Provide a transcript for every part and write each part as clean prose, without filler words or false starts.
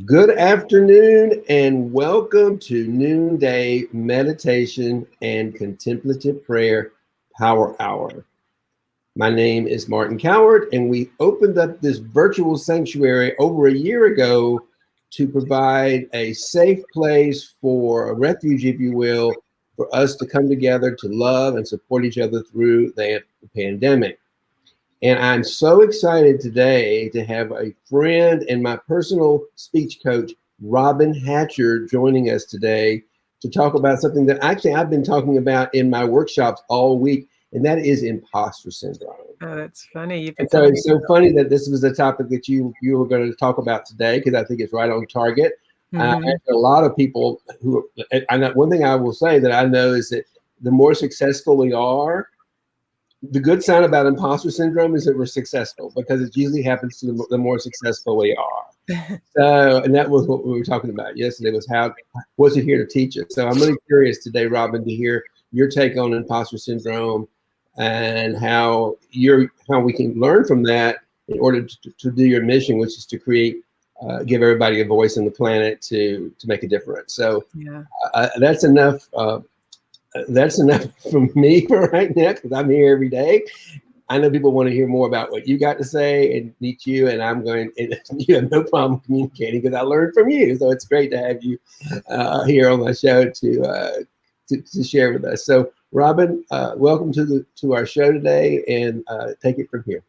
Good afternoon and welcome to Noonday Meditation and Contemplative Prayer Power Hour. My name is Martin Coward, and we opened up this virtual sanctuary over a year ago to provide a safe place for a refuge, if you will, for us to come together to love and support each other through the pandemic. And I'm so excited today to have a friend and my personal speech coach, Robyn Hatcher, joining us today to talk about something that actually I've been talking about in my workshops all week, and that is imposter syndrome. Oh, that's funny. You've been And so telling me it's so funny that this was the topic that you were going to talk about today, because I think it's right on target. And a lot of people who, and one thing I will say that I know is that the more successful we are, the good sign about imposter syndrome is that we're successful, because it usually happens to the more successful we are. So, and that was what we were talking about yesterday, was what's it here to teach us? So I'm really curious today, Robyn, to hear your take on imposter syndrome and how we can learn from that in order to do your mission, which is to give everybody a voice on the planet to make a difference. So yeah. That's enough. That's enough from me for right now, because I'm here every day. I know people want to hear more about what you got to say and meet you, and you have no problem communicating because I learned from you. So it's great to have you here on my show to share with us. So Robyn, welcome to our show today, and take it from here.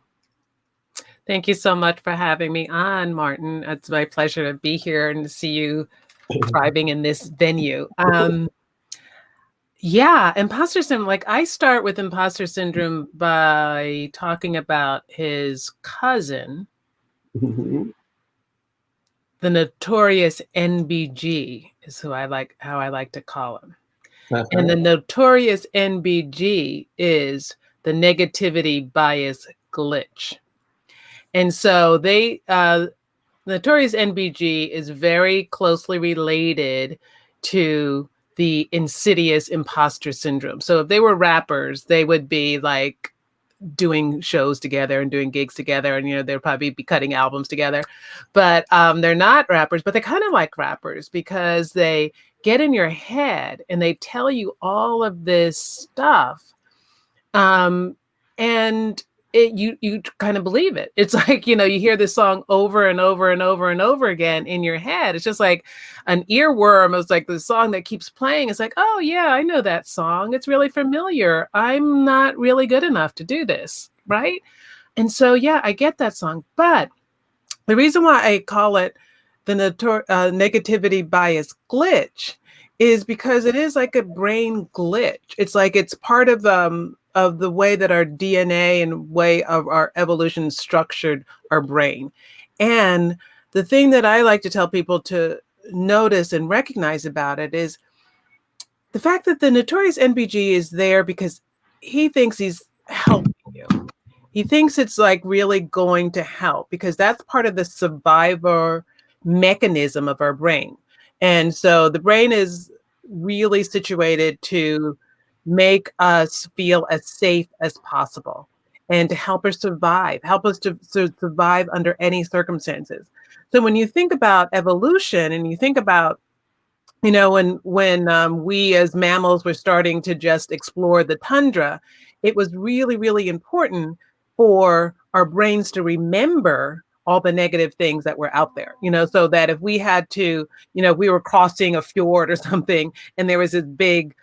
Thank you so much for having me on, Martin. It's my pleasure to be here and to see you thriving in this venue. Yeah, imposter syndrome. Like, I start with imposter syndrome by talking about his cousin, the notorious NBG is how I like to call him. And the notorious NBG is the negativity bias glitch. And so notorious NBG is very closely related to the insidious imposter syndrome. So if they were rappers, they would be like doing shows together and doing gigs together, and they'd probably be cutting albums together. But they're not rappers, but they kind of like rappers, because they get in your head and they tell you all of this stuff, and you kind of believe it. It's like, you hear this song over and over and over and over again in your head. It's just like an earworm. It's like the song that keeps playing. It's like, oh yeah, I know that song. It's really familiar. I'm not really good enough to do this, right? And so, yeah, I get that song. But the reason why I call it the negativity bias glitch is because it is like a brain glitch. It's like it's part of the way that our DNA and way of our evolution structured our brain. And the thing that I like to tell people to notice and recognize about it is the fact that the notorious NBG is there because he thinks he's helping you. He thinks it's like really going to help, because that's part of the survivor mechanism of our brain. And so the brain is really situated to make us feel as safe as possible and to help us to survive under any circumstances. So when you think about evolution and you think about, when we as mammals were starting to just explore the tundra, it was really, really important for our brains to remember all the negative things that were out there, so that if we had to, we were crossing a fjord or something, and there was this big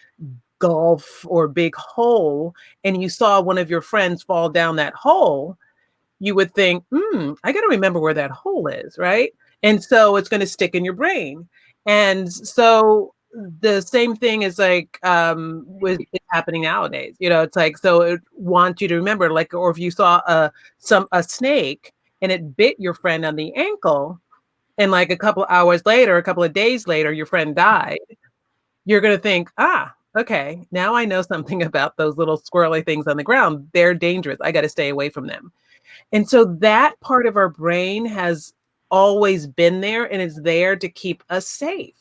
gulf or big hole, and you saw one of your friends fall down that hole, you would think, I got to remember where that hole is, right? And so it's going to stick in your brain. And so the same thing is like with it's happening nowadays. It's like, so it wants you to remember, like, or if you saw a snake and it bit your friend on the ankle, and like a couple of days later, your friend died, you're going to think, okay, now I know something about those little squirrely things on the ground. They're dangerous. I got to stay away from them. And so that part of our brain has always been there, and it's there to keep us safe.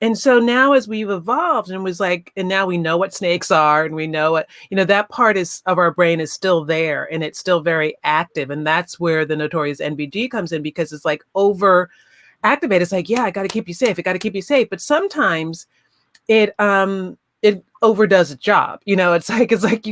And so now as we've evolved and now we know what snakes are, and we know what, that part of our brain is still there, and it's still very active. And that's where the notorious NBG comes in, because it's like over activate. It's like, yeah, I got to keep you safe. I got to keep you safe. But sometimes it overdoes its job. It's like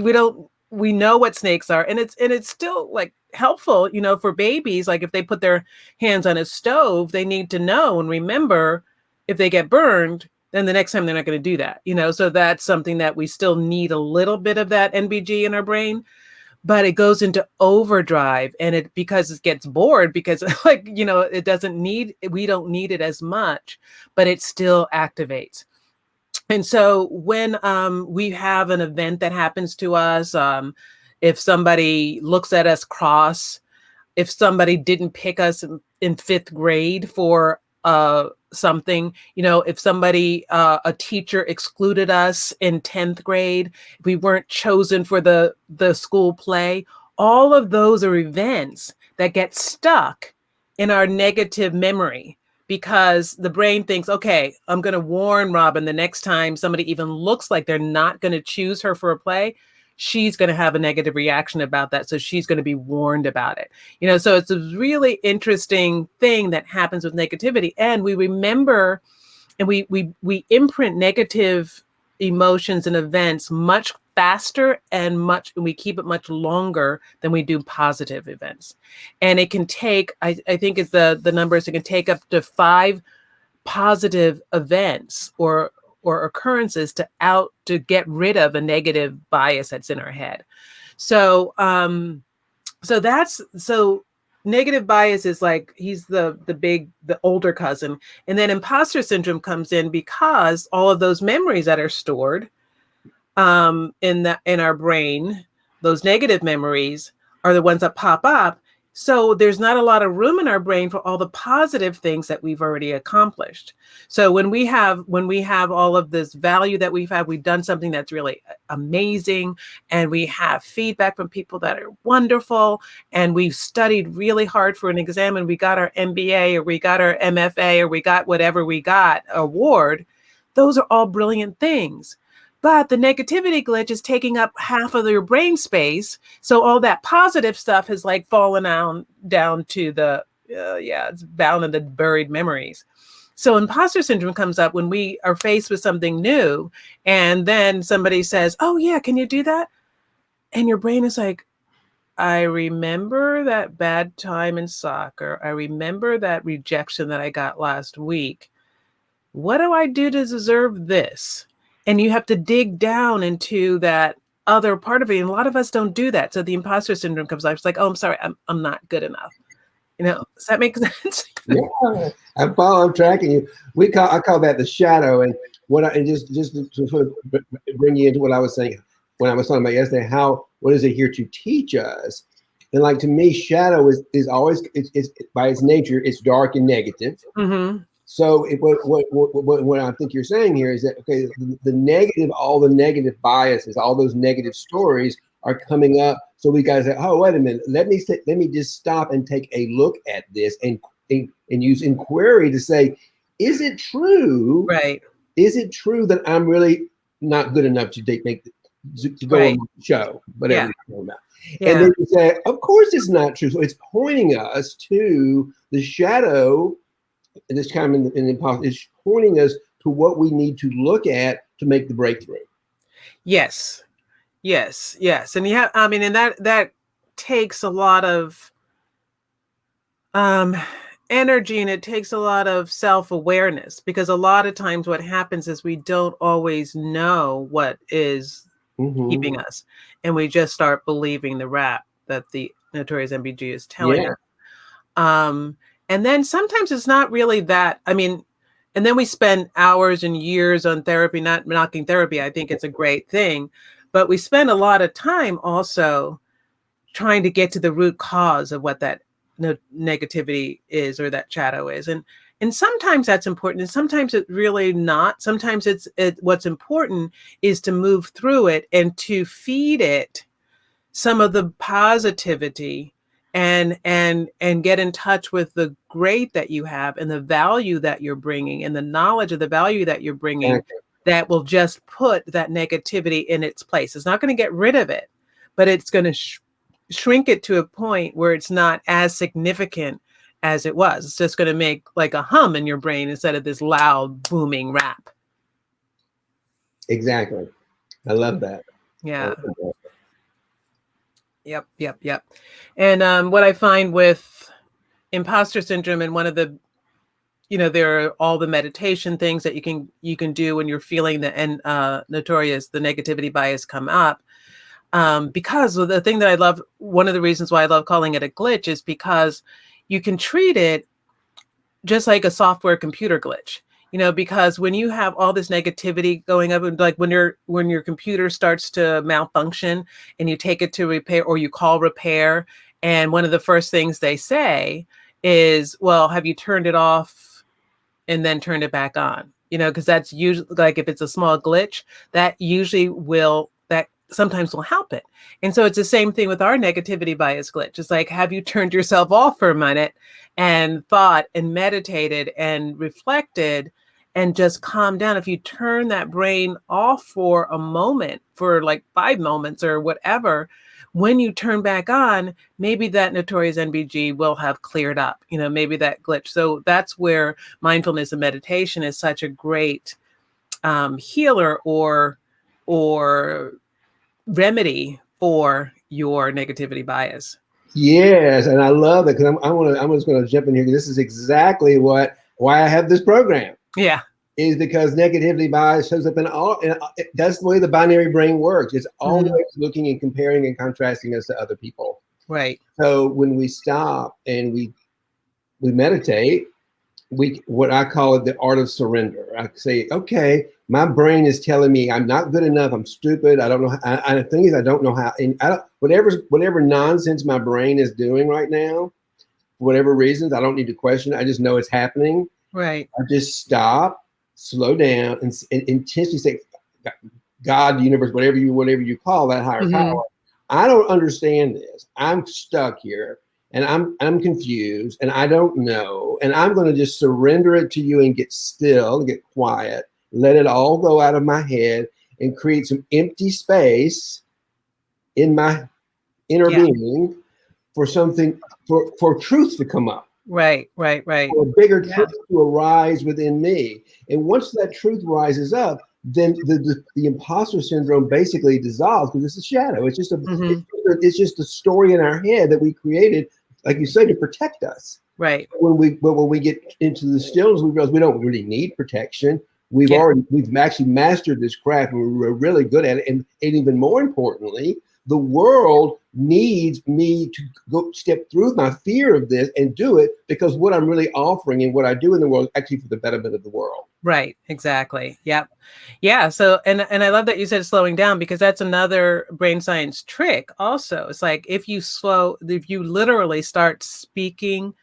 we know what snakes are, and it's still like helpful, for babies. Like if they put their hands on a stove, they need to know and remember if they get burned, then the next time they're not going to do that. So that's something that we still need a little bit of that NBG in our brain, but it goes into overdrive, and because it gets bored, because it doesn't need, we don't need it as much, but it still activates. And so when we have an event that happens to us, if somebody looks at us cross, if somebody didn't pick us in 5th grade for something, if somebody, a teacher excluded us in 10th grade, if we weren't chosen for the school play, all of those are events that get stuck in our negative memory. Because the brain thinks, okay, I'm going to warn Robyn the next time somebody even looks like they're not going to choose her for a play, she's going to have a negative reaction about that. So she's going to be warned about it. So it's a really interesting thing that happens with negativity. And we remember and we imprint negative emotions and events much faster and we keep it much longer than we do positive events. And it can take, I think it's the numbers, it can take up to 5 positive events or occurrences to get rid of a negative bias that's in our head. So negative bias is like, he's the older cousin. And then imposter syndrome comes in because all of those memories that are stored in our brain, those negative memories are the ones that pop up. So there's not a lot of room in our brain for all the positive things that we've already accomplished. So when we have all of this value that we've done something that's really amazing, and we have feedback from people that are wonderful, and we've studied really hard for an exam, and we got our MBA, or we got our MFA, or we got whatever we got, award, those are all brilliant things. But the negativity glitch is taking up half of your brain space. So all that positive stuff has like fallen down to it's bound in the buried memories. So imposter syndrome comes up when we are faced with something new, and then somebody says, oh yeah, can you do that? And your brain is like, I remember that bad time in soccer. I remember that rejection that I got last week. What do I do to deserve this? And you have to dig down into that other part of it. And a lot of us don't do that. So the imposter syndrome comes up. It's like, oh, I'm sorry, I'm not good enough. Does that make sense? Yeah, I'm tracking you. I call that the shadow. And just to sort of bring you into what I was saying when I was talking about yesterday, what is it here to teach us? And like, to me, shadow is always, it's by its nature, it's dark and negative. Mm-hmm. So what I think you're saying here is that, okay, the negative, all the negative biases, all those negative stories are coming up. So we got to say, oh, wait a minute, let me just stop and take a look at this and use inquiry to say, is it true? Right. Is it true that I'm really not good enough to go right. on the show, whatever Yeah. you're talking about? Yeah. And then you say, of course it's not true. So it's pointing us to the shadow. And this kind of is pointing us to what we need to look at to make the breakthrough. Yes. And and that takes a lot of energy, and it takes a lot of self-awareness, because a lot of times what happens is we don't always know what is keeping us, and we just start believing the rap that the notorious MBG is telling us. And then sometimes it's not really that. And then we spend hours and years on therapy, not knocking therapy. I think it's a great thing, but we spend a lot of time also trying to get to the root cause of what that negativity is, or that shadow is. And sometimes that's important, and sometimes it's really not. Sometimes what's important is to move through it and to feed it some of the positivity, and get in touch with the great that you have, and the value that you're bringing, and the knowledge of the value that you're bringing, that will just put that negativity in its place. It's not going to get rid of it, but it's going to shrink it to a point where it's not as significant as it was. It's just going to make like a hum in your brain instead of this loud booming rap. Exactly. I love that. Yeah. Yep. And what I find with imposter syndrome, and one of the, there are all the meditation things that you can do when you're feeling the notorious, the negativity bias come up. Because the thing that I love, one of the reasons why I love calling it a glitch is because you can treat it just like a software computer glitch. Because when you have all this negativity going up, and like when your computer starts to malfunction and you take it to repair, or you call repair, and one of the first things they say is, well, have you turned it off and then turned it back on? Because that's usually, like, if it's a small glitch, that sometimes will help it. And so it's the same thing with our negativity bias glitch. It's like, have you turned yourself off for a minute and thought and meditated and reflected and just calmed down? If you turn that brain off for a moment, for like 5 moments or whatever, when you turn back on, maybe that notorious NBG will have cleared up, maybe that glitch. So that's where mindfulness and meditation is such a great healer or remedy for your negativity bias. Yes, and I love it because I'm just going to jump in here. This is exactly why I have this program. Yeah, is because negativity bias shows up in all. And that's the way the binary brain works. It's always looking and comparing and contrasting us to other people. Right. So when we stop and we meditate, what I call it the art of surrender. I say, okay, my brain is telling me I'm not good enough. I'm stupid. I don't know. The thing is, I don't know how. And whatever nonsense my brain is doing right now, for whatever reasons, I don't need to question it. I just know it's happening. Right. I just stop, slow down, and intentionally say, God, the universe, whatever you call that higher power. I don't understand this. I'm stuck here. And I'm confused and I don't know. And I'm going to just surrender it to you and get still, get quiet, let it all go out of my head and create some empty space in my inner being for something, for truth to come up. Right. For a bigger truth to arise within me. And once that truth rises up, then the imposter syndrome basically dissolves because it's a shadow. It's just it's just a story in our head that we created, like you say, to protect us. Right. When we get into the stillness, we realize we don't really need protection. We've actually mastered this craft, and we're really good at it. And even more importantly, the world needs me to go step through my fear of this and do it, because what I'm really offering and what I do in the world is actually for the betterment of the world. Right. Exactly. Yep. Yeah. So, and I love that you said slowing down, because that's another brain science trick also. It's like, if you literally start speaking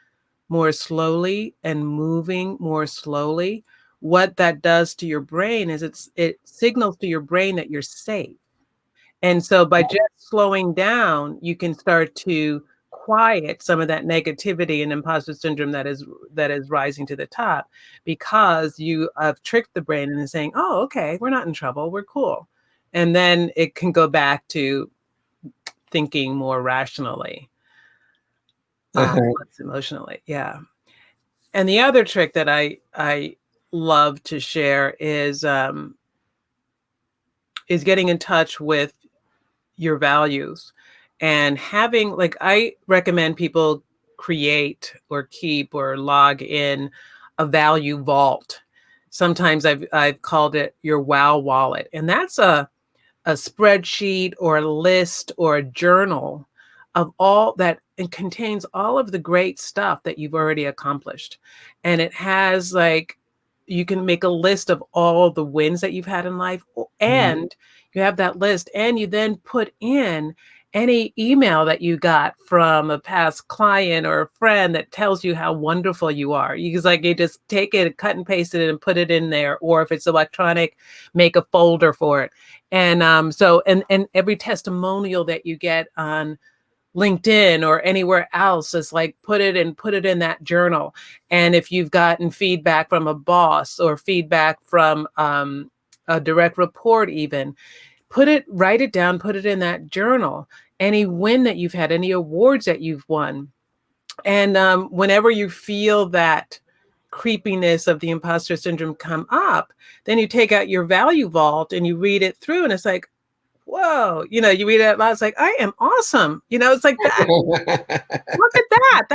more slowly and moving more slowly, what that does to your brain is it signals to your brain that you're safe. And so by just slowing down, you can start to quiet some of that negativity and imposter syndrome that is rising to the top, because you have tricked the brain into saying, oh, okay, we're not in trouble, we're cool. And then it can go back to thinking more rationally, less emotionally. Yeah. And the other trick that I love to share is getting in touch with your values, and having, like, I recommend people create or keep or log in a value vault. Sometimes I've called it your wow wallet, and that's a spreadsheet or a list or a journal of all that, and contains all of the great stuff that you've already accomplished. And it has, like, you can make a list of all the wins that you've had in life, and you have that list, and you then put in any email that you got from a past client or a friend that tells you how wonderful you are. You just take it, cut and paste it, and put it in there. Or if it's electronic, make a folder for it. And and every testimonial that you get on LinkedIn or anywhere else is like, put it in that journal. And if you've gotten feedback from a boss or feedback from a direct report, even, write it down, put it in that journal. Any win that you've had, any awards that you've won, And whenever you feel that creepiness of the imposter syndrome come up, then you take out your value vault and you read it through, and it's like, whoa, you read it out loud. It's like, I am awesome. It's like that. Look at that.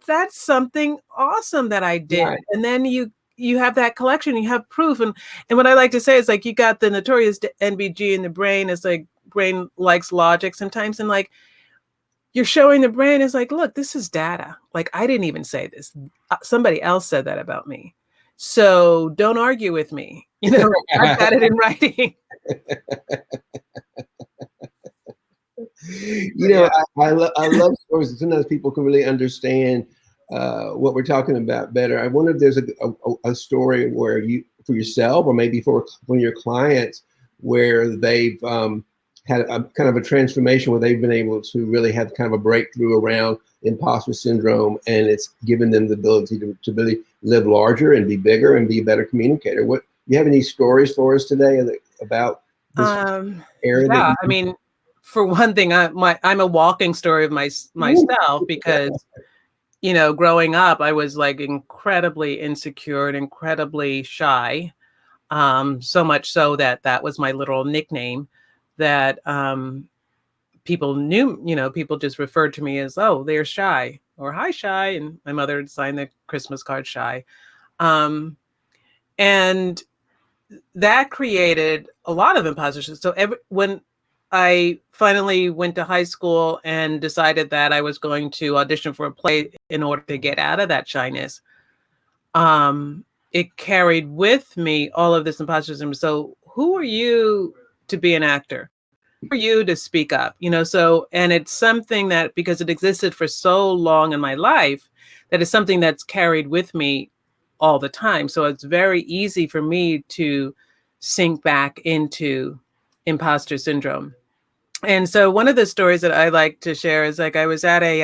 That's something awesome that I did. Right. And then you have that collection, you have proof. And what I like to say is like, you got the notorious NBG in the brain. It's like brain likes logic sometimes. And like, you're showing the brain is like, look, this is data. Like, I didn't even say this. Somebody else said that about me. So don't argue with me. I've got it in writing. I love stories. Sometimes people can really understand what we're talking about better. I wonder if there's a story where you, for yourself, or maybe for one of your clients, where they've had a kind of a transformation, where they've been able to really have kind of a breakthrough around imposter syndrome, and it's given them the ability to really live larger and be bigger and be a better communicator. What, you have any stories for us today about this area? Yeah, I mean, for one thing, I'm a walking story of myself, because growing up, I was like incredibly insecure and incredibly shy. So much so that was my literal nickname, that people knew, people just referred to me as, oh, they're shy, or hi, shy. And my mother would sign the Christmas card shy. And that created a lot of imposter syndrome. So when I finally went to high school and decided that I was going to audition for a play in order to get out of that shyness, it carried with me all of this imposter syndrome. So who are you to be an actor? Who are you to speak up? So, and it's something that, because it existed for so long in my life, that is something that's carried with me all the time. So it's very easy for me to sink back into imposter syndrome. And so one of the stories that I like to share is, like, I was at a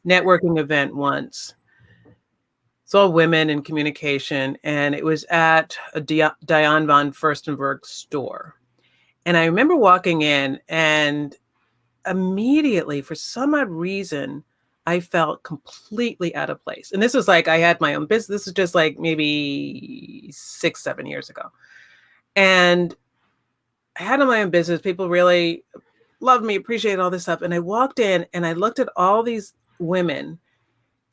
networking event once. It's all women in communication, and it was at a Diane von Furstenberg store. And I remember walking in, and immediately, for some odd reason, I felt completely out of place. And this was like, I had my own business. This is just like maybe 6-7 years ago. And I had my own business. People really loved me, appreciated all this stuff. And I walked in and I looked at all these women,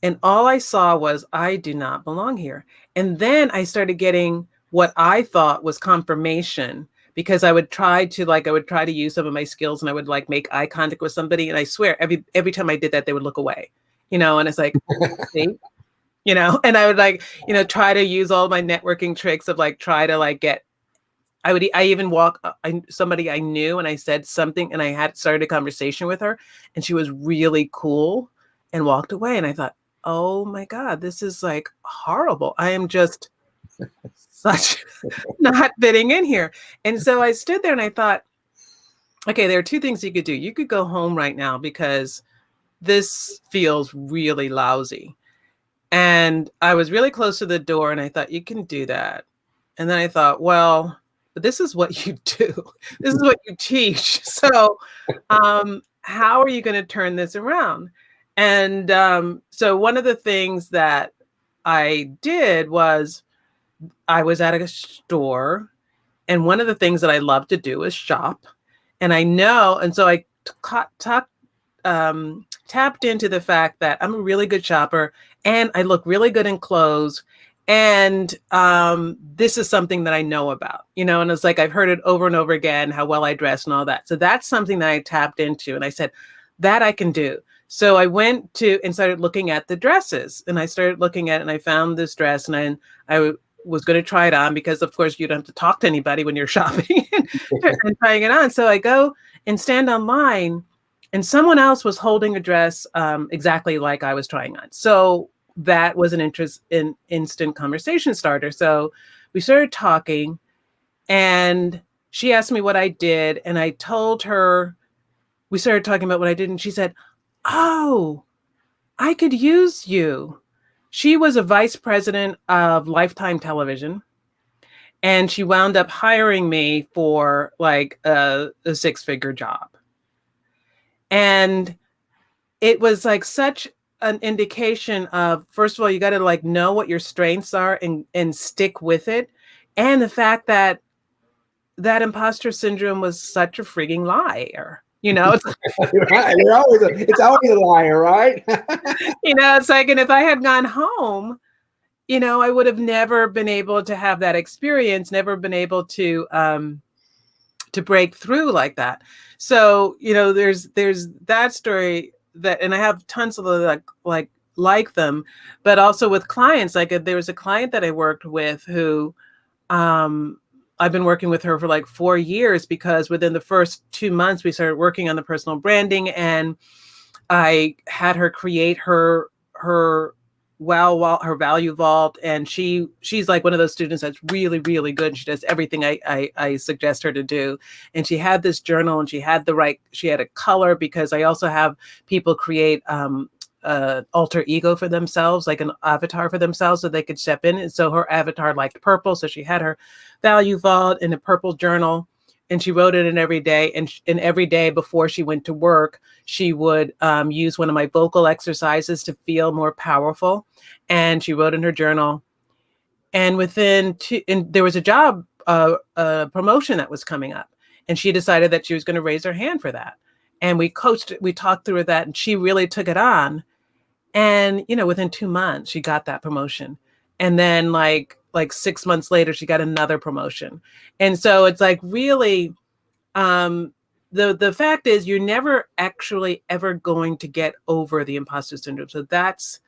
and all I saw was, I do not belong here. And then I started getting what I thought was confirmation, because I would try to use some of my skills, and I would like make eye contact with somebody. And I swear every time I did that, they would look away, and it's like, see, and I would like, try to use all my networking tricks of like, try to like get, I even walk somebody I knew, and I said something, and I had started a conversation with her, and she was really cool and walked away. And I thought, oh my God, this is like horrible. I am just such not fitting in here. And so I stood there and I thought, okay, there are two things you could do. You could go home right now, because this feels really lousy. And I was really close to the door, and I thought, you can do that. And then I thought, well, but this is what you do. This is what you teach. So how are you going to turn this around? And so one of the things that I did was, I was at a store, and one of the things that I love to do is shop. And I know, and so I tapped into the fact that I'm a really good shopper, and I look really good in clothes. And this is something that I know about, and it's like, I've heard it over and over again, how well I dress and all that. So that's something that I tapped into, and I said, that I can do. So I went to and started looking at the dresses, and I started looking at it, and I found this dress, and I was going to try it on, because of course you don't have to talk to anybody when you're shopping and trying it on. So I go and stand online, and someone else was holding a dress exactly like I was trying on. So that was an instant conversation starter. So we started talking, and she asked me what I did, and I told her, we started talking about what I did, and she said, oh, I could use you. She was a vice president of Lifetime Television, and she wound up hiring me for like a 6-figure job. And it was like such an indication of, first of all, you got to like know what your strengths are and stick with it. And the fact that that imposter syndrome was such a freaking liar. You know, it's Right. It's always a liar, right? it's like, and if I had gone home, I would have never been able to have that experience, never been able to break through like that. So, there's that story that, and I have tons of like them, but also with clients, there was a client that I worked with who, I've been working with her for like 4 years, because within the first 2 months, we started working on the personal branding, and I had her create her her value vault. And she's like one of those students that's really, really good. She does everything I suggest her to do. And she had this journal, and she had a color, because I also have people create alter ego for themselves, like an avatar for themselves, so they could step in. And so her avatar liked purple, so she had her value vault in a purple journal, and she wrote it in every day. And every day before she went to work, she would use one of my vocal exercises to feel more powerful. And she wrote in her journal. And and there was a job promotion that was coming up, and she decided that she was going to raise her hand for that. And we talked through that, and she really took it on. And, within 2 months, she got that promotion. And then like 6 months later, she got another promotion. And so it's like, really, the fact is, you're never actually ever going to get over the imposter syndrome. So that's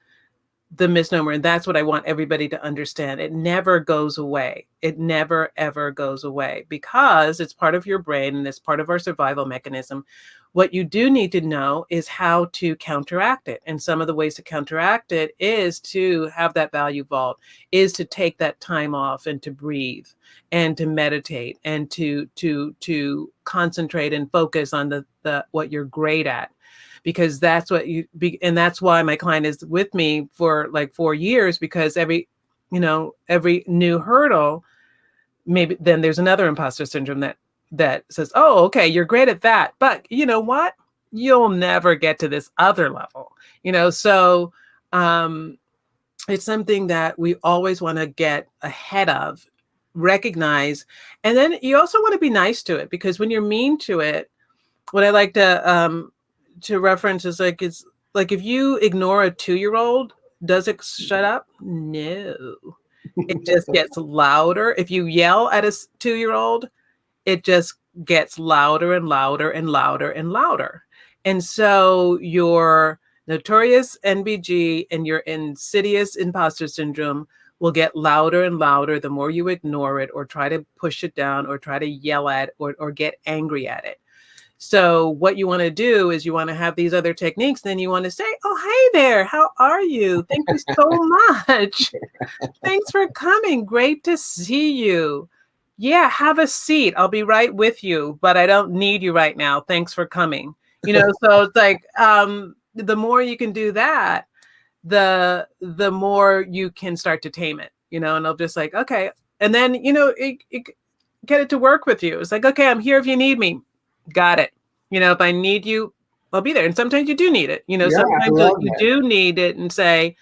the misnomer. And that's what I want everybody to understand. It never goes away. It never, ever goes away, because it's part of your brain and it's part of our survival mechanism. What you do need to know is how to counteract it. And some of the ways to counteract it is to have that value vault, is to take that time off and to breathe and to meditate and to concentrate and focus on the what you're great at. Because that's and that's why my client is with me for like 4 years, because every new hurdle, maybe then there's another imposter syndrome that says, oh, okay, you're great at that, but you know what? You'll never get to this other level, so it's something that we always want to get ahead of, recognize. And then you also want to be nice to it, because when you're mean to it, what I like to reference is it's like, if you ignore a 2-year-old, does it shut up? No, it just gets louder. If you yell at a 2-year-old, it just gets louder and louder and louder and louder. And so your notorious NBG and your insidious imposter syndrome will get louder and louder the more you ignore it, or try to push it down, or try to yell at, or get angry at it. So what you want to do is you want to have these other techniques. Then you want to say, oh, hey there, how are you? Thank you so much. Thanks for coming. Great to see you. Yeah, have a seat. I'll be right with you, but I don't need you right now. Thanks for coming. So it's like, the more you can do that, the more you can start to tame it, and I'll just like, okay. And then, get it to work with you. It's like, okay, I'm here if you need me. Got it. If I need you, I'll be there. And sometimes you do need it. Yeah, sometimes you do need it, and say,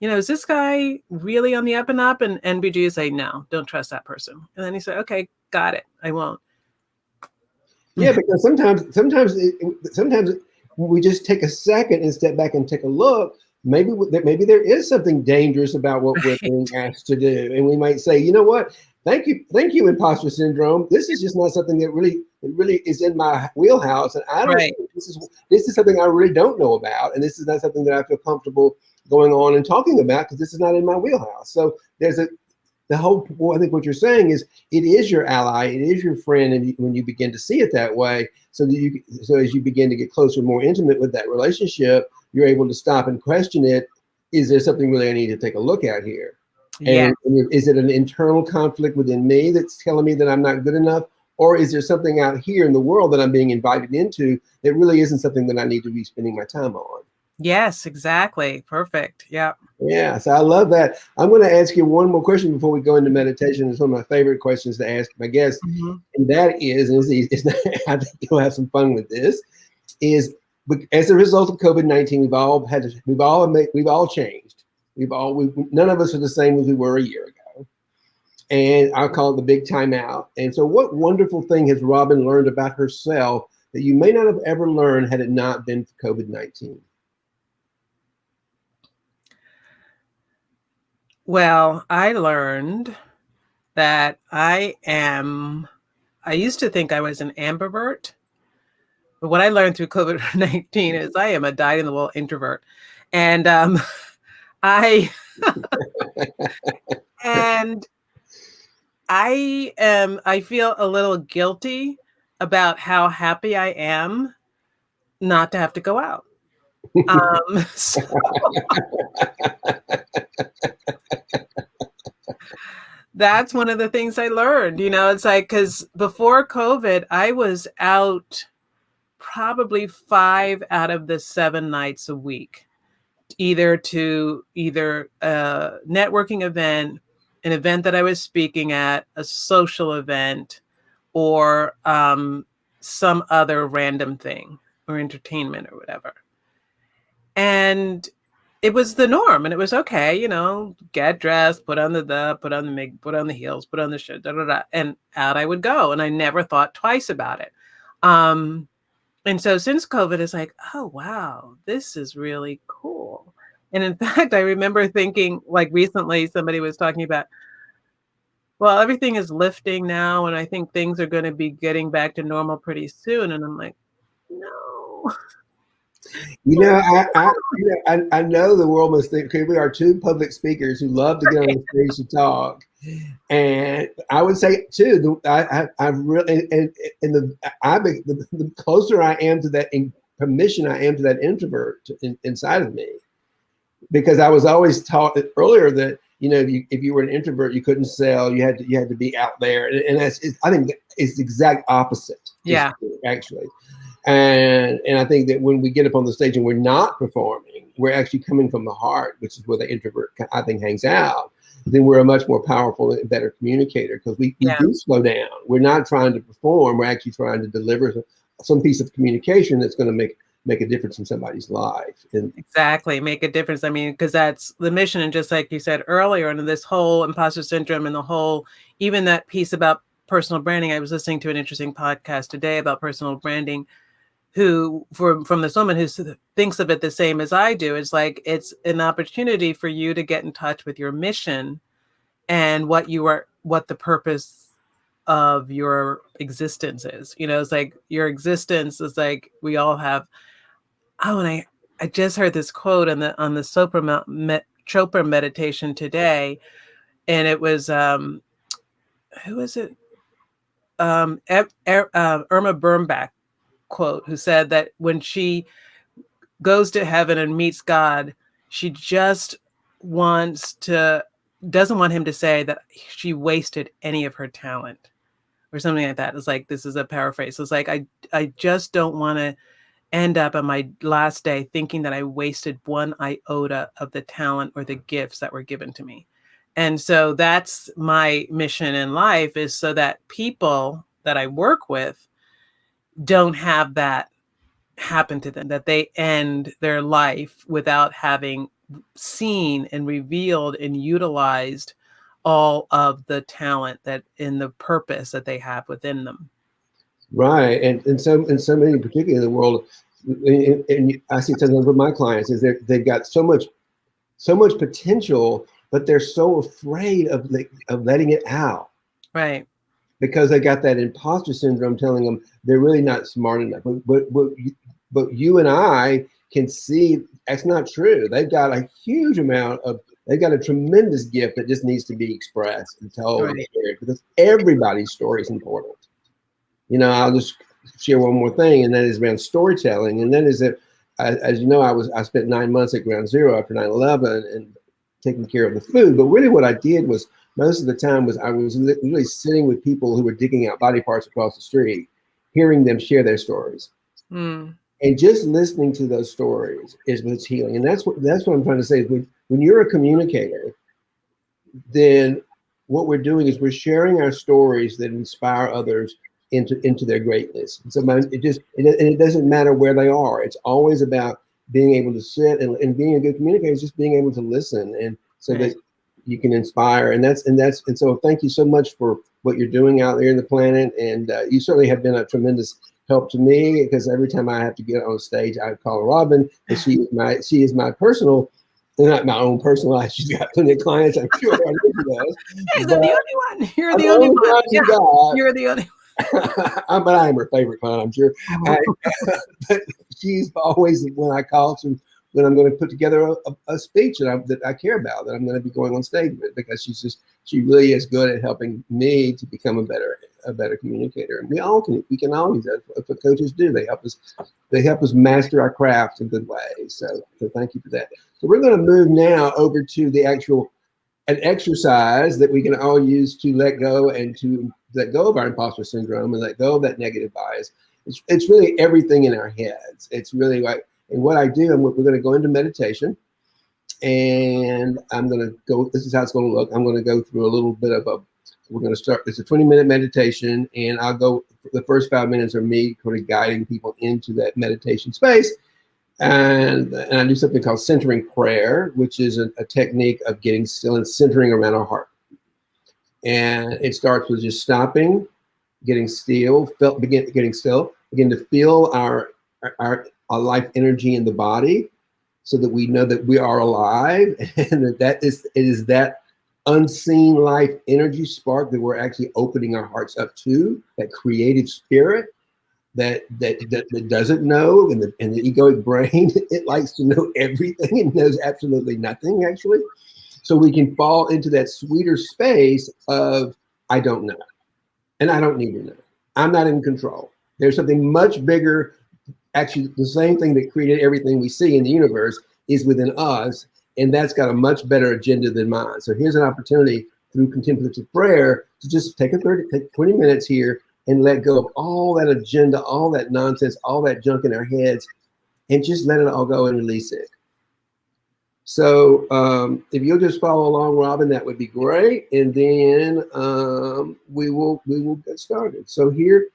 is this guy really on the up and up? And NBG say, no, don't trust that person. And then he say, okay, got it. I won't. Yeah, because sometimes we just take a second and step back and take a look. Maybe there is something dangerous about what we're being asked to do. And we might say, you know what? Thank you, imposter syndrome. This is just not something that really is in my wheelhouse, and I don't. Right. This is something I really don't know about, and this is not something that I feel comfortable going on and talking about, because this is not in my wheelhouse. So there's the whole. I think what you're saying is, it is your ally, it is your friend, and when you begin to see it that way, so as you begin to get closer, more intimate with that relationship, you're able to stop and question it. Is there something really I need to take a look at here? Yeah. And is it an internal conflict within me that's telling me that I'm not good enough? Or is there something out here in the world that I'm being invited into that really isn't something that I need to be spending my time on? Yes, exactly. Perfect. Yeah. Yeah. So I love that. I'm going to ask you one more question before we go into meditation. It's one of my favorite questions to ask my guests. Mm-hmm. And that is, I think you'll have some fun with this, is as a result of COVID-19, we've all changed. None of us are the same as we were a year ago. And I'll call it the big timeout. And so what wonderful thing has Robyn learned about herself that you may not have ever learned had it not been for COVID-19? Well, I learned that I used to think I was an ambivert, but what I learned through COVID-19 is I am a dyed-in-the-wool introvert. And I and I feel a little guilty about how happy I am not to have to go out. So that's one of the things I learned, it's like, because before COVID, I was out probably 5 out of the 7 nights a week, either a networking event, an event that I was speaking at, a social event, or some other random thing or entertainment or whatever. And it was the norm, and it was okay, get dressed, put on the makeup, put on the heels, put on the shirt, and out I would go. And I never thought twice about it. And so since COVID, it's like, oh, wow, this is really cool. And in fact, I remember thinking, like, recently somebody was talking about, well, everything is lifting now, and I think things are going to be getting back to normal pretty soon. And I'm like, no. I know the world must think, okay, we are 2 public speakers who love to get on the stage to talk. And I would say too, I really, the closer I am to that permission I am to that introvert inside of me, because I was always taught earlier that, if you were an introvert, you couldn't sell, you had to be out there. And I think it's the exact opposite. Yeah. Actually. And I think that when we get up on the stage and we're not performing, we're actually coming from the heart, which is where the introvert, I think, hangs out. Then we're a much more powerful and better communicator, because we do slow down. We're not trying to perform. We're actually trying to deliver some piece of communication that's going to make a difference in somebody's life. And exactly, make a difference. I mean, because that's the mission. And just like you said earlier, and this whole imposter syndrome and the whole, even that piece about personal branding, I was listening to an interesting podcast today about personal branding, from this woman who thinks of it the same as I do. It's like, it's an opportunity for you to get in touch with your mission and what the purpose of your existence is. It's like your existence is like, we all have. Oh, and I just heard this quote on the Chopra meditation today, and it was who was it? Irma Birnbach quote, who said that when she goes to heaven and meets God, she just doesn't want him to say that she wasted any of her talent or something like that. It's like, this is a paraphrase. It's like, I just don't want to end up on my last day thinking that I wasted 1 iota of the talent or the gifts that were given to me. And so that's my mission in life, is so that people that I work with don't have that happen to them, that they end their life without having seen and revealed and utilized all of the talent that in the purpose that they have within them. Right. And so many, particularly in the world, and I see sometimes with my clients, is they've got so much potential, but they're so afraid of letting it out. Right. Because they got that imposter syndrome telling them they're really not smart enough. But you and I can see that's not true. They've got a tremendous gift that just needs to be expressed and told, right, and shared, because everybody's story is important. I'll just share one more thing, and that is around storytelling. And that is that, as you know, I spent 9 months at Ground Zero after 9/11 and taking care of the food. But really what I did was, most of the time I was literally sitting with people who were digging out body parts across the street, hearing them share their stories. And just listening to those stories is what's healing. And that's what I'm trying to say is, when you're a communicator, then what we're doing is we're sharing our stories that inspire others into their greatness. And sometimes it doesn't matter where they are. It's always about being able to sit and being a good communicator is just being able to listen, and so that you can inspire. And so thank you so much for what you're doing out there in the planet. And you certainly have been a tremendous help to me, because every time I have to get on stage, I call Robyn, and she is my personal, not my own personal life. She's got plenty of clients, I'm sure. I know she does. Is that the only one? You're I'm the only one. Yeah, you're the only but I am her favorite client, I'm sure. But she's always, when I call to, when I'm going to put together a speech that I care about, that I'm going to be going on stage with, because she really is good at helping me to become a better communicator. And we can always, that's what coaches do. They help us master our craft in good ways. So thank you for that. So we're going to move now over to an exercise that we can all use to let go of our imposter syndrome and let go of that negative bias. It's really everything in our heads. It's really like, and what I do, and we're going to go into meditation, and this is how it's going to look. I'm going to go through a little bit we're going to start, it's a 20-minute meditation, and the first 5 minutes are me sort of guiding people into that meditation space. And I do something called centering prayer, which is a technique of getting still and centering around our heart. And it starts with just stopping, getting still, begin to feel our life energy in the body, so that we know that we are alive, and it is that unseen life energy spark that we're actually opening our hearts up to, that creative spirit that doesn't know, and the egoic brain, it likes to know everything and knows absolutely nothing, actually. So we can fall into that sweeter space of, I don't know, and I don't need to know. I'm not in control. There's something much bigger. Actually, the same thing that created everything we see in the universe is within us, and that's got a much better agenda than mine. So here's an opportunity through contemplative prayer to just take 20 minutes here and let go of all that agenda, all that nonsense, all that junk in our heads, and just let it all go and release it. So if you'll just follow along, Robyn, that would be great. And then we will get started. So here,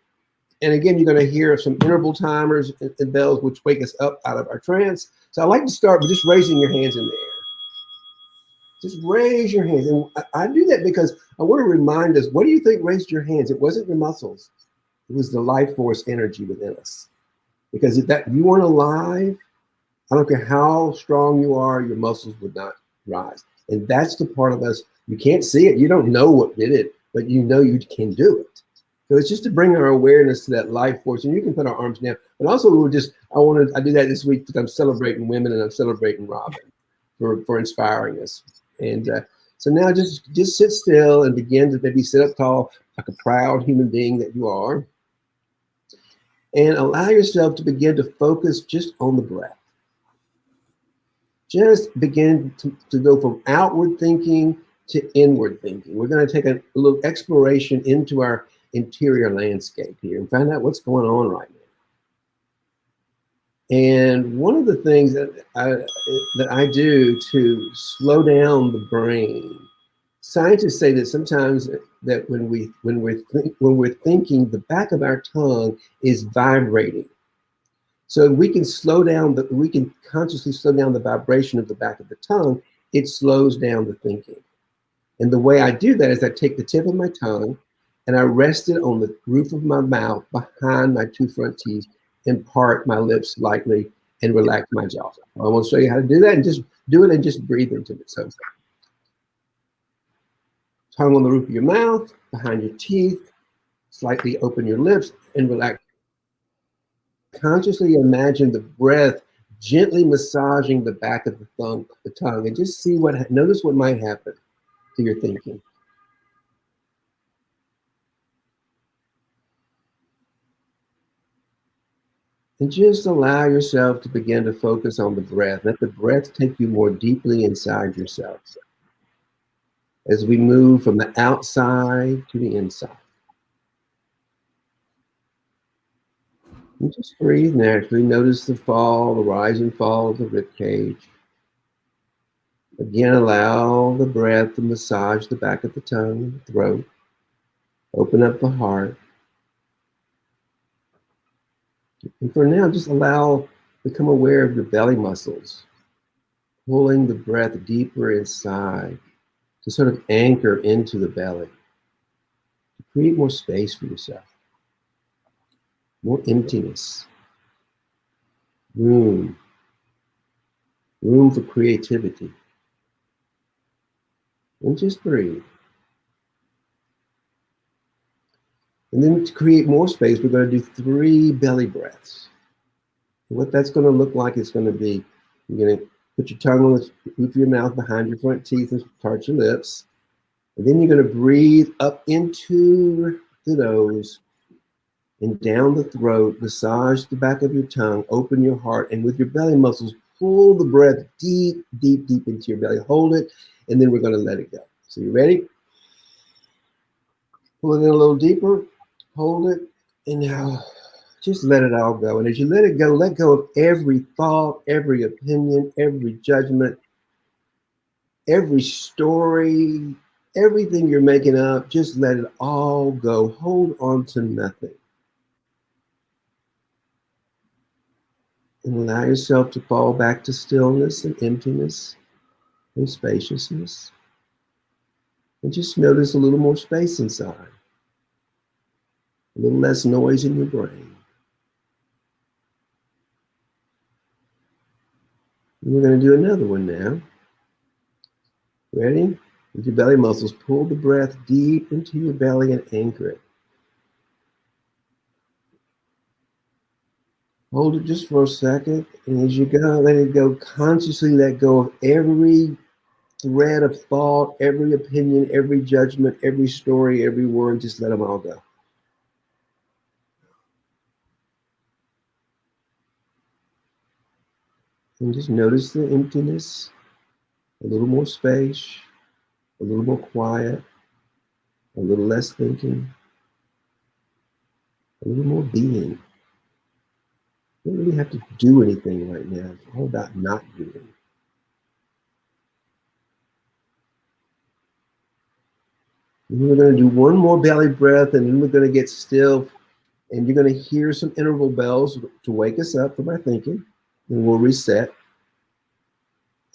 and again, you're going to hear some interval timers and bells, which wake us up out of our trance. So I like to start with just raising your hands in the air. Just raise your hands. And I do that because I want to remind us, what do you think raised your hands? It wasn't your muscles. It was the life force energy within us. Because if you weren't alive, I don't care how strong you are, your muscles would not rise. And that's the part of us, you can't see it. You don't know what did it, but you know you can do it. So it's just to bring our awareness to that life force. And you can put our arms down. But also I do that this week because I'm celebrating women and I'm celebrating Robyn for inspiring us. And so now just sit still and begin to maybe sit up tall like a proud human being that you are. And allow yourself to begin to focus just on the breath. Just begin to go from outward thinking to inward thinking. We're going to take a little exploration into our interior landscape here and find out what's going on right now. And one of the things that I do to slow down the brain, scientists say that sometimes that when we're thinking, the back of our tongue is vibrating. So we can consciously slow down the vibration of the back of the tongue. It slows down the thinking. And the way I do that is I take the tip of my tongue and I rest it on the roof of my mouth behind my two front teeth and part my lips lightly and relax my jaw. I want to show you how to do that, and just do it and just breathe into it. So tongue on the roof of your mouth, behind your teeth, slightly open your lips and relax. Consciously imagine the breath gently massaging the back of the tongue, and just notice what might happen to your thinking. And just allow yourself to begin to focus on the breath. Let the breath take you more deeply inside yourself as we move from the outside to the inside. And just breathe naturally. Notice the rise and fall of the rib cage. Again, allow the breath to massage the back of the tongue and the throat. Open up the heart. And for now, just become aware of your belly muscles, pulling the breath deeper inside to sort of anchor into the belly, to create more space for yourself, more emptiness, room for creativity. And just breathe. And then to create more space, we're going to do 3 belly breaths. And what that's going to look like is going to be, you're going to put your tongue on the roof of your mouth behind your front teeth and part your lips. And then you're going to breathe up into the nose and down the throat, massage the back of your tongue, open your heart, and with your belly muscles, pull the breath deep, deep, deep into your belly. Hold it, and then we're going to let it go. So you ready? Pull it in a little deeper, hold it, and now just let it all go. And as you let go of every thought, every opinion, every judgment, every story, everything you're making up. Just let it all go. Hold on to nothing. And allow yourself to fall back to stillness and emptiness and spaciousness. And just notice a little more space inside, a little less noise in your brain. And we're going to do another one now. Ready? With your belly muscles, pull the breath deep into your belly and anchor it. Hold it just for a second, and as you go, let it go. Consciously let go of every thread of thought, every opinion, every judgment, every story, every word. Just let them all go. And just notice the emptiness, a little more space, a little more quiet, a little less thinking, a little more being. You don't really have to do anything right now. It's all about not doing. And we're going to do one more belly breath, and then we're going to get still, and you're going to hear some interval bells to wake us up from our thinking, and we'll reset,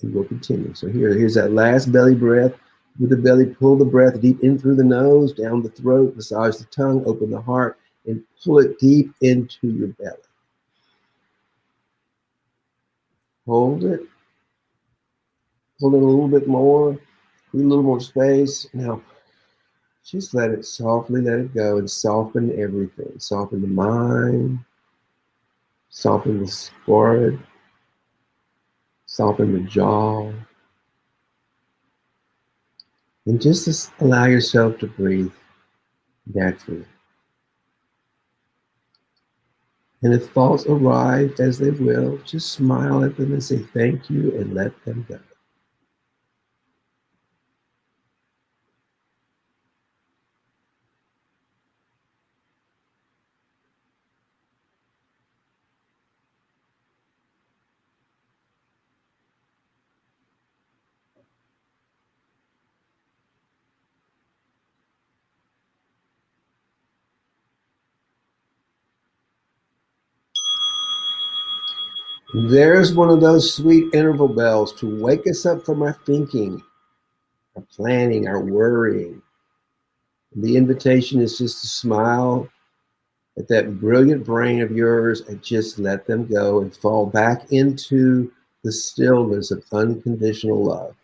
and we'll continue. So here's that last belly breath. With the belly, pull the breath deep in through the nose, down the throat, massage the tongue, open the heart, and pull it deep into your belly. Hold it. Pull it a little bit more. Need a little more space. Now, just let it softly let it go and soften everything. Soften the mind. Soften the forehead. Soften the jaw. And just allow yourself to breathe naturally. And if thoughts arrive, as they will, just smile at them and say thank you and let them go. There's one of those sweet interval bells to wake us up from our thinking, our planning, our worrying. The invitation is just to smile at that brilliant brain of yours and just let them go and fall back into the stillness of unconditional love.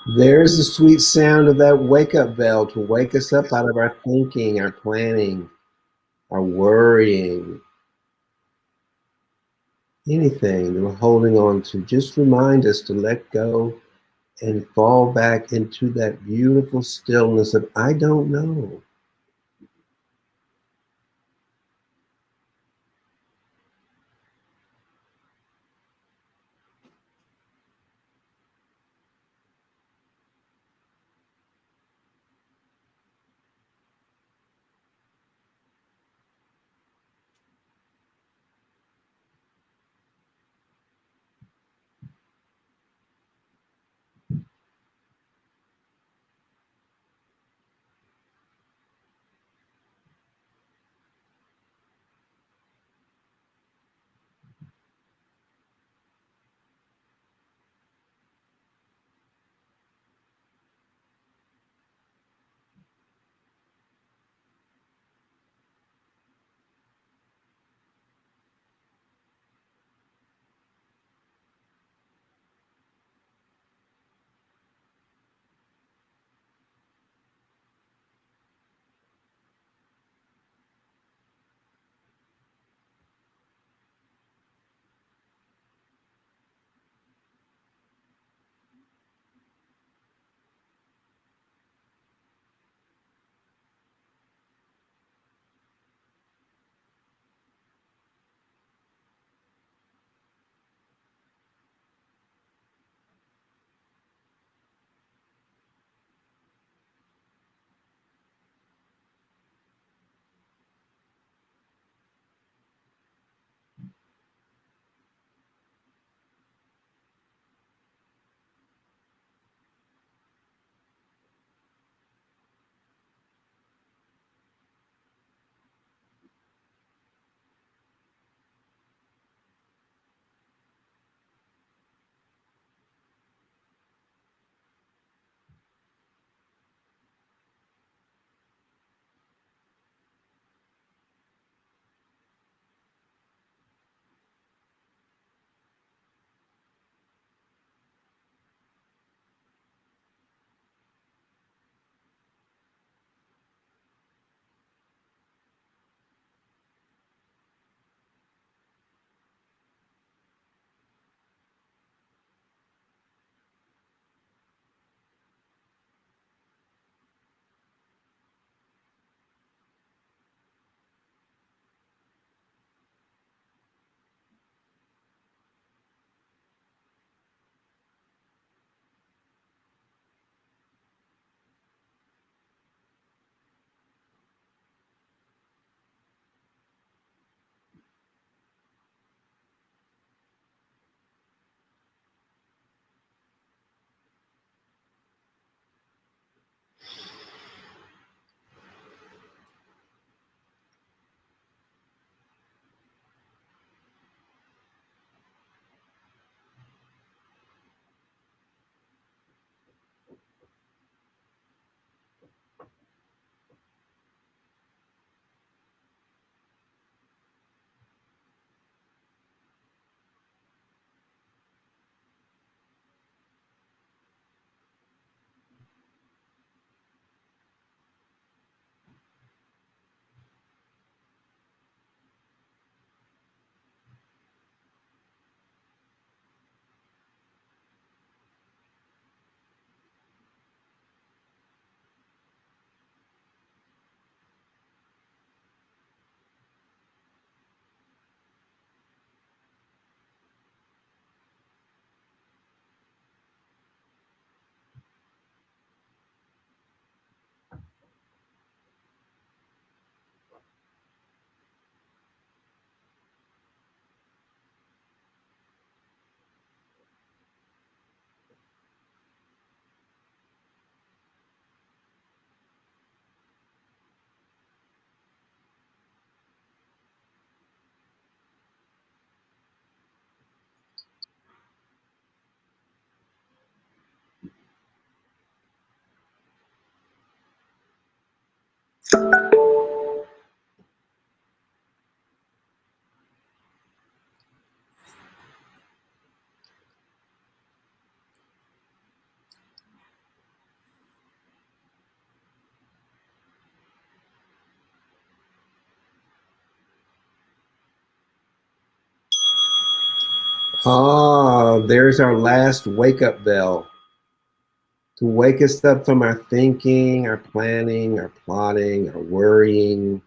There's the sweet sound of that wake-up bell to wake us up out of our thinking, our planning, our worrying, anything that we're holding on to. Just remind us to let go and fall back into that beautiful stillness of I don't know. Ah, there's our last wake-up bell to wake us up from our thinking, our planning, our plotting, our worrying.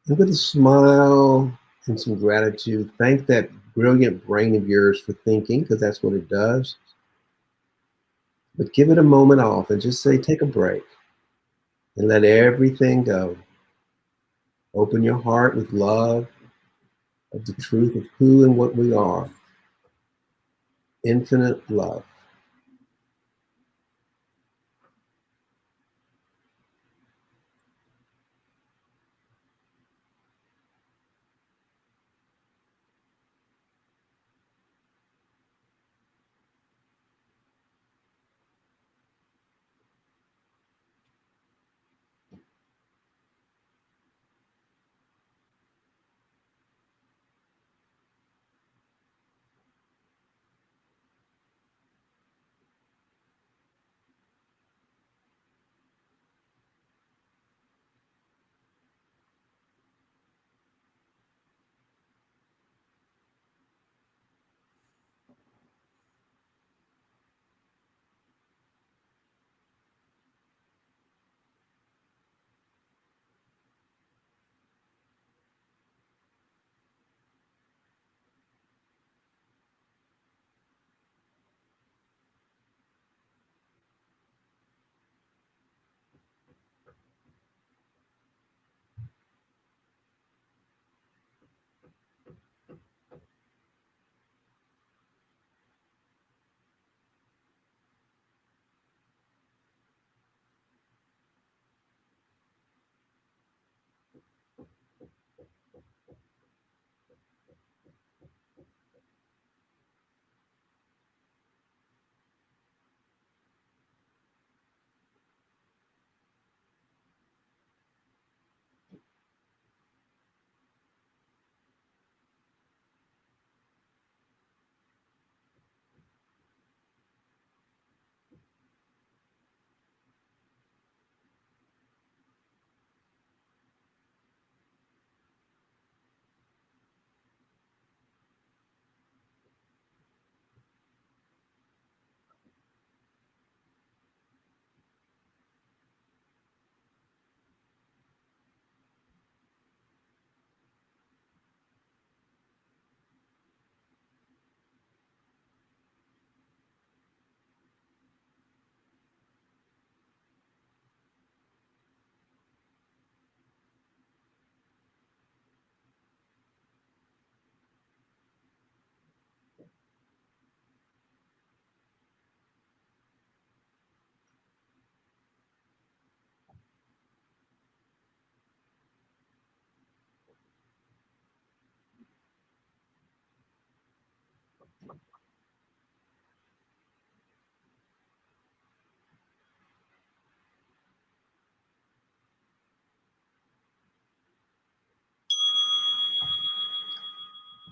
And with a smile and some gratitude, thank that brilliant brain of yours for thinking, because that's what it does. But give it a moment off and just say, take a break and let everything go. Open your heart with love of the truth of who and what we are. Infinite love.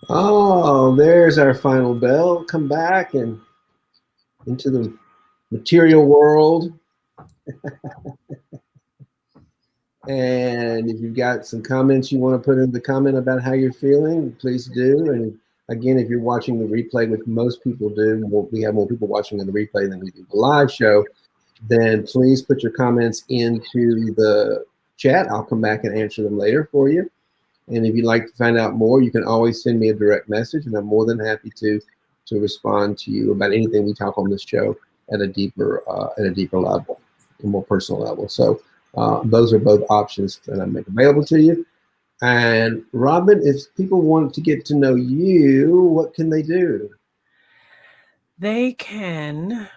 Oh, there's our final bell. Come back and into the material world. And if you've got some comments you want to put in the comment about how you're feeling, please do. And again, if you're watching the replay, which most people do, we have more people watching in the replay than we do the live show, then please put your comments into the chat. I'll come back and answer them later for you. And if you'd like to find out more, you can always send me a direct message, and I'm more than happy to respond to you about anything we talk on this show at a deeper level, a more personal level. So those are both options that I make available to you. And Robyn, if people want to get to know you, what can they do? They can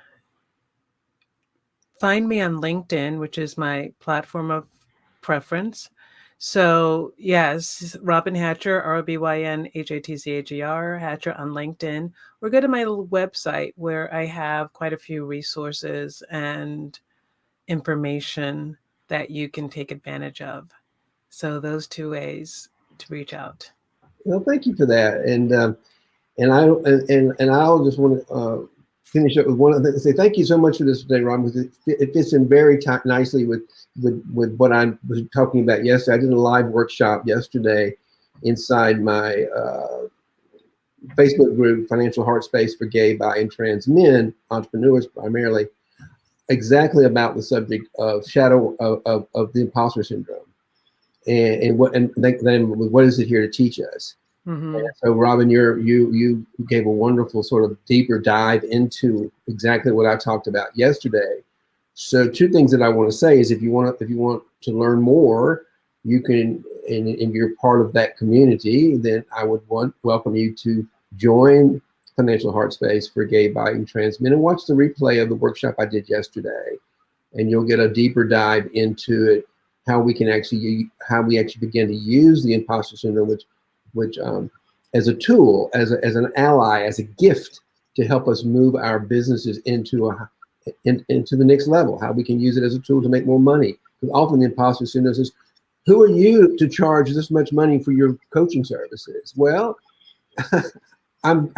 find me on LinkedIn, which is my platform of preference. So yes, Robyn Hatcher, ROBYNHATCHER, Hatcher on LinkedIn, or go to my little website where I have quite a few resources and information that you can take advantage of. So those two ways to reach out. Well, thank you for that. And I'll just want to finish up with one of the say thank you so much for this today, Ron, because it fits in very nicely with what I was talking about yesterday. I did a live workshop yesterday inside my Facebook group, Financial Heart Space for Gay, Bi, and Trans Men, entrepreneurs primarily, exactly about the subject of of the imposter syndrome, and what is it here to teach us? Mm-hmm. So, Robyn, you gave a wonderful sort of deeper dive into exactly what I talked about yesterday. So, two things that I want to say is if you want to learn more, you can, and you're part of that community, then I would welcome you to join Financial Heart Space for Gay, Bi, and Trans Men and watch the replay of the workshop I did yesterday, and you'll get a deeper dive into it, how we actually begin to use the imposter syndrome, which as a tool, as an ally, as a gift to help us move our businesses into the next level. How we can use it as a tool to make more money. Because often the imposter syndrome says, "Who are you to charge this much money for your coaching services?" Well, I'm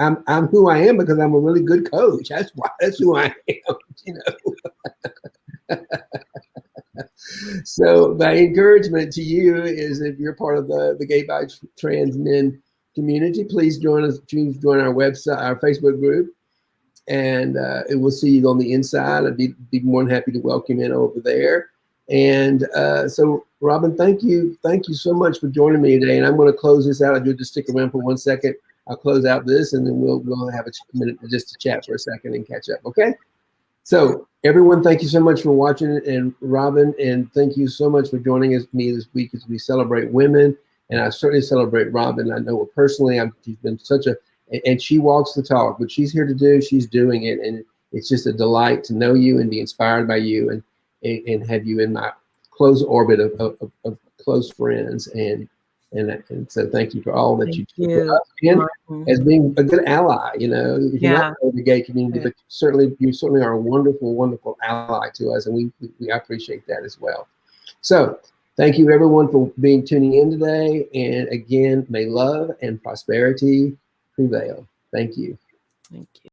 who I am because I'm a really good coach. That's who I am. You know. So my encouragement to you is, if you're part of the Gay, Bi, Trans Men community, please join us. Please join our website, our Facebook group, and it will see you on the inside. I'd be more than happy to welcome you in over there. And so, Robyn, thank you so much for joining me today. And I'm going to close this out. I do just stick around for 1 second. I'll close out this, and then we'll have a minute just to chat for a second and catch up. Okay. So everyone, thank you so much for watching, and Robyn, and thank you so much for joining me this week as we celebrate women. And I certainly celebrate Robyn. I know her personally. She's been and she walks the talk. What she's here to do, she's doing it, and it's just a delight to know you and be inspired by you, and have you in my close orbit of close friends. And so thank you for all that you do for us, and as being a good ally. You know, you're not in the gay community, but you certainly are a wonderful, wonderful ally to us, and we appreciate that as well. So thank you everyone for tuning in today, and again, may love and prosperity prevail. Thank you. Thank you.